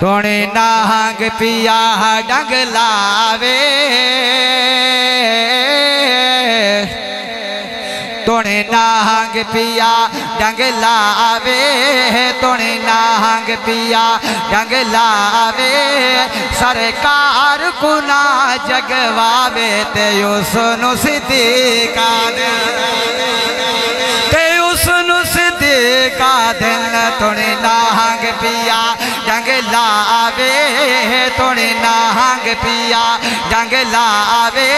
توڑے ناہنگ پیا ڈنگ لاوے توڑے ناہنگ پیا ڈنگ لاوے توڑے ناہنگ پیا ڈنگ لاوے سرکار کو نہ جگواوے تے یوسن صدیقہ کا دن توڑے ناہنگ پیا ڈنگ لاوے توڑے ناہنگ پیا ڈنگ لاوے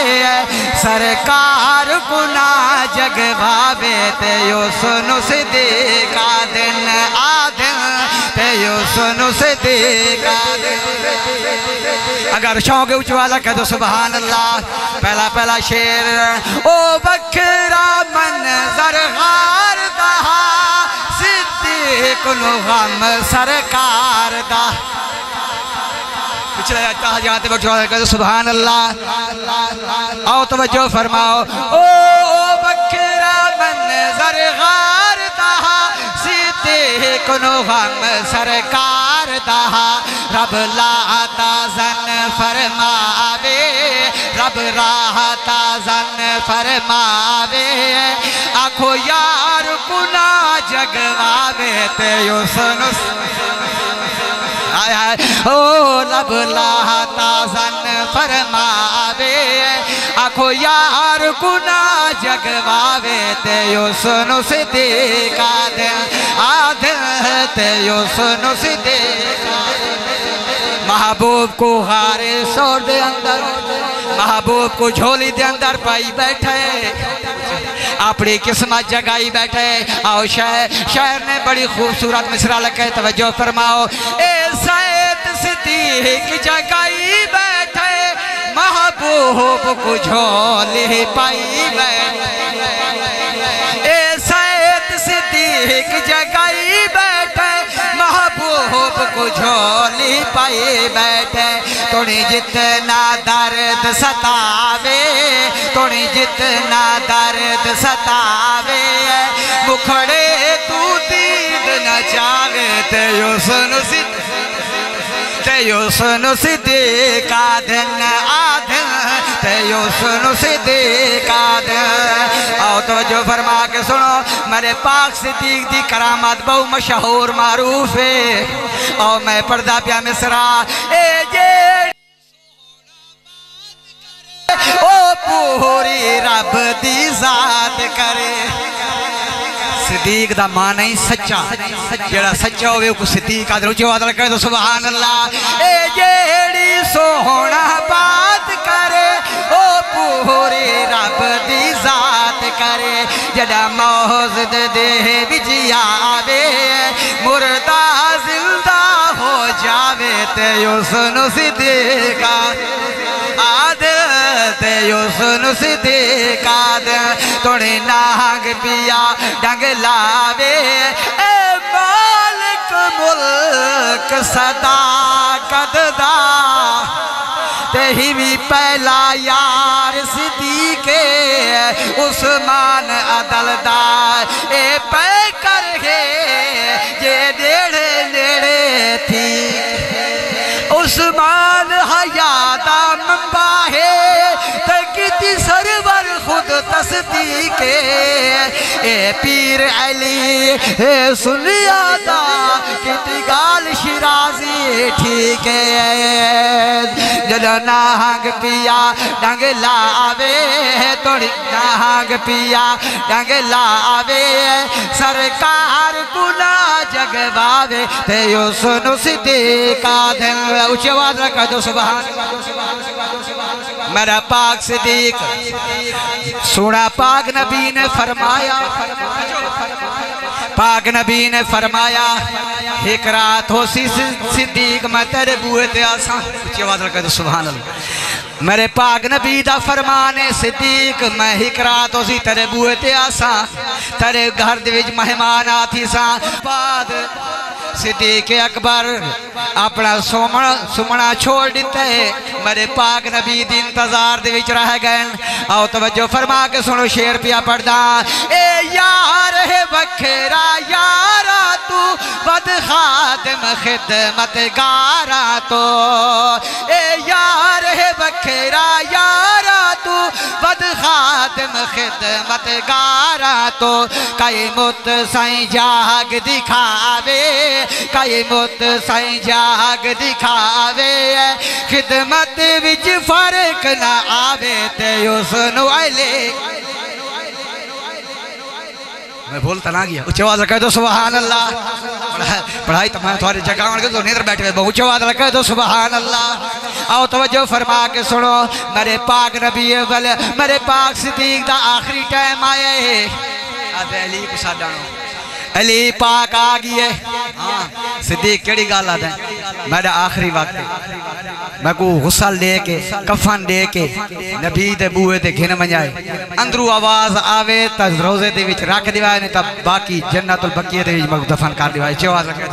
سرکار کو نہ جگواوے تے یوسن صدیقہ دن آدھن تے یوسن صدیقہ دن اگر شوق اچھ والا کہہ دو سبحان اللہ پہلا شیر او بکرا منظر غار دہا کنو غم سرکار دا پچھلے آیتہ جانتے بچھو کہتے سبحان اللہ آؤ توجہ فرماؤ او بکرا منظر غار دہا سیدھے کنو غم سرکار دہا رب لاتا زن فرماوے رب راہتا زن فرماوے آنکھو یار کنا جگواوے تے یوسن او لب لاہتا زن فرماوے آنکھو یار کنا جگواوے تے یوسن صدیقہ آدھن تے یوسن صدیقہ محبوب کو غارِ سور دے اندر محبوب کو جھولی دے اندر پائی بیٹھے اپنی قسمت جگائی بیٹھے آؤ شاعر نے بڑی خوبصورت مصرع لکھے توجہ فرماؤ اے سید صدیق جگائی بیٹھے محبوب کو جھولی پائی بیٹھے اے سید صدیق جگائی بیٹھے محبوب کو جھولی پائی بیٹھے توڑی جتنا درد ستاوے توڑی جتنا درد ستاوے مکھڑے تو دید نہ چاوے تے یوسن صدیقہ دن آدھن تے یوسن صدیقہ دن آؤ توجہ فرما کے سنو میرے پاک صدیق دی کرامت بہو مشہور معروف ہے آؤ میں پردہ پیا مصرع اے جیڑی او پوری رب دی ذات کرے صدیق دا معنی سچا جیڑا سچا ہوئے کو صدیق آدھر اچھو آدھر کرے تو سبحان اللہ اے جیڑی سونا بات کرے او پوری رب دی ذات کرے جڑا موزد دے بجی آوے مردہ زندہ ہو جاوے تے یوسن صدیقہ تے یوسن صدیقہ توڑے ناہنگ پیا ڈنگ لاوے اے مالک ملک صداقت دا تے ہی بھی پہلا یار صدیق عثمان عدل دا اے پہ کر گے یہ نیڑے نیڑے تھی عثمان حیادہ منبع ہے تکتی سرور خود تصدیق اے پیر علی اے سنیادہ کتی گال شرازی ٹھیک ہے جدو ناہنگ پیا ڈنگ لاوے توڑی ناہنگ پیا ڈنگ لاوے سرکار کنا جگواوے تے یوسن صدیقہ دن اچھے آواز رکھا دو سبحان میرا پاک صدیق سونا پاک نبی نے فرمایا پاک نبی نے فرمایا ایک رات ہو سی صدیق میں تیرے بوئے تے آساں اچھی آواز رکھا دو سبحان اللہ میرے پاک نبی دا فرمانے صدیق میں ایک رات ہو سی تیرے بوئے تے آساں تیرے گھر دیوج مہمان آتی ساں بعد صدیق اکبر اپنا سمنا چھوڑ دیتا ہے میرے پاک نبی دی انتظار دے وچ رہ گئے آؤ توجہ فرما کے سنو شیر پیا پڑھ دا اے یار ہے بکھرا یارا تو بد خادم خدمت گارا تو اے یار ہے بکھرا یارا تو بد خادم خدمت گارا تو کئی مت سائیں جاگ دکھاوے کئی مت سائیں جاگ دکھاوے خدمت وچ فرق نہ آوے تے یوسنو علی میں بولتا نہ گیا اچھے آواز کہہ دو سبحان اللہ پڑھائی تمہیں تھوڑی جگہ آنگے تو نیدر بیٹھے ہوئے اچھے آواز کہہ دو سبحان اللہ آؤ توجہ فرما کے سنو میرے پاک نبی اول میرے پاک صدیق دا آخری ٹائم آیا ہے آدھے علی کو ساتھ ڈانو علی پاک آگئے صدیق کیڑی گال آدھے میرا آخری وقت میں کو غسل دے کے کفن دے کے نبی دے بوئے دے گھن منجائے اندرو آواز آوے تا روزے دے وچ رکھ دیوائے نہیں تا باقی جنت البقیہ دے وچ مجھ دفن کر دیوائے چھے آواز رکھے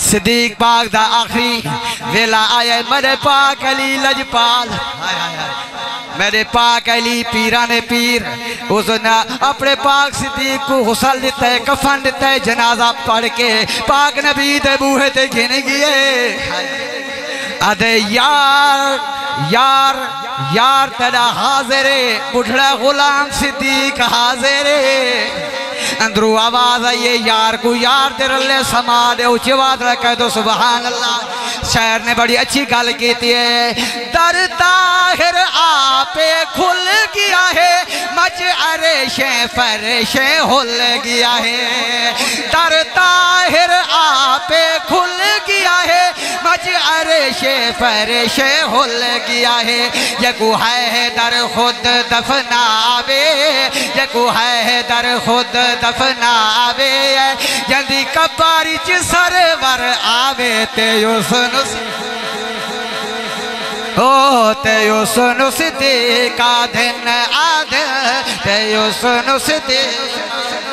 صدیق پاک دا آخری ویلا آیا میرے پاک علی لجپال میرے پاک علی پیران پیر اس نے اپنے پاک صدیق کو غسل دیتا ہے کفن دیتا ہے جنازہ پڑھ کے پاک نبی دے بوہے تے گھن گئے آدھے یار تیرا حاضر ہے بڑھڑا غلام صدیق حاضر ہے اندرو آواز آئیے یار کو یار دے رلے سما دے اچھی آواز رکھے تو سبحان اللہ شاعر نے بڑی اچھی گال کیتی ہے در طاہر آپے کھل گیا ہے مجعرشیں فرشیں ہل گیا ہے در طاہر آپے کھل گیا ہے مجعرشیں فرشیں ہل گیا ہے یکو ہے در خود دفناوے یکو ہے در خود دفناوے جلدی کباری چ سرور آوے تے یوسنو تے یوسنو صدیق آدھن آدھن تے یوسنو صدیق